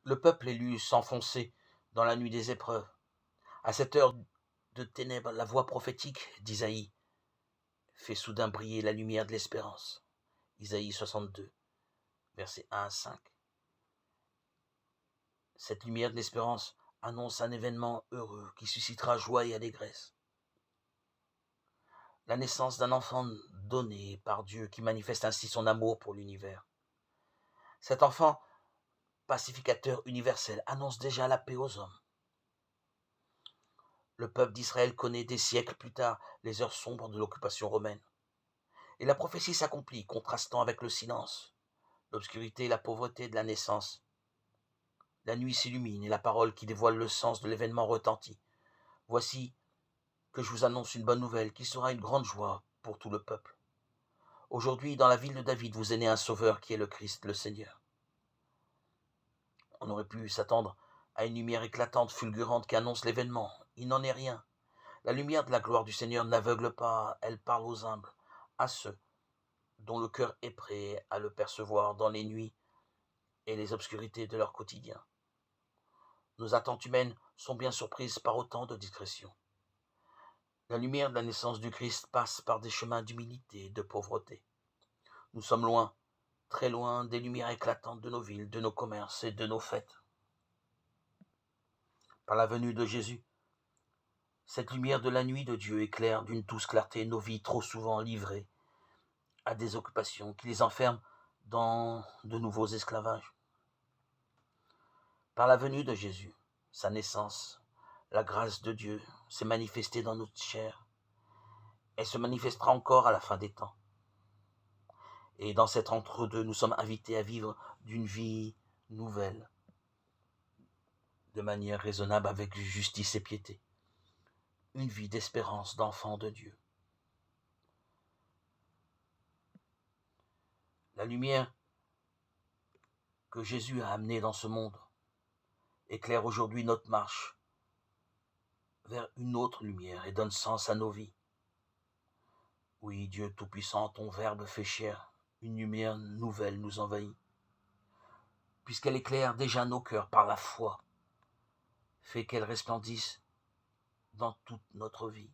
Le peuple élu s'enfonçait dans la nuit des épreuves. À cette heure de ténèbres, la voix prophétique d'Isaïe fait soudain briller la lumière de l'espérance. Isaïe 62, versets 1 à 5. Cette lumière de l'espérance annonce un événement heureux qui suscitera joie et allégresse. La naissance d'un enfant donné par Dieu qui manifeste ainsi son amour pour l'univers. Cet enfant, pacificateur universel, annonce déjà la paix aux hommes. Le peuple d'Israël connaît des siècles plus tard les heures sombres de l'occupation romaine. Et la prophétie s'accomplit, contrastant avec le silence, l'obscurité et la pauvreté de la naissance. La nuit s'illumine et la parole qui dévoile le sens de l'événement retentit. Voici que je vous annonce une bonne nouvelle qui sera une grande joie pour tout le peuple. Aujourd'hui, dans la ville de David, vous est né un sauveur qui est le Christ, le Seigneur. On aurait pu s'attendre à une lumière éclatante, fulgurante qui annonce l'événement. Il n'en est rien. La lumière de la gloire du Seigneur n'aveugle pas, elle parle aux humbles, à ceux dont le cœur est prêt à le percevoir dans les nuits et les obscurités de leur quotidien. Nos attentes humaines sont bien surprises par autant de discrétion. La lumière de la naissance du Christ passe par des chemins d'humilité et de pauvreté. Nous sommes loin, très loin des lumières éclatantes de nos villes, de nos commerces et de nos fêtes. Par la venue de Jésus, cette lumière de la nuit de Dieu éclaire d'une douce clarté nos vies trop souvent livrées à des occupations qui les enferment dans de nouveaux esclavages. Par la venue de Jésus, sa naissance, la grâce de Dieu s'est manifestée dans notre chair. Elle se manifestera encore à la fin des temps. Et dans cet entre-deux, nous sommes invités à vivre d'une vie nouvelle, de manière raisonnable avec justice et piété. Une vie d'espérance d'enfant de Dieu. La lumière que Jésus a amenée dans ce monde éclaire aujourd'hui notre marche vers une autre lumière et donne sens à nos vies. Oui, Dieu Tout-Puissant, ton Verbe fait chair, une lumière nouvelle nous envahit, puisqu'elle éclaire déjà nos cœurs par la foi, fait qu'elle resplendisse dans toute notre vie.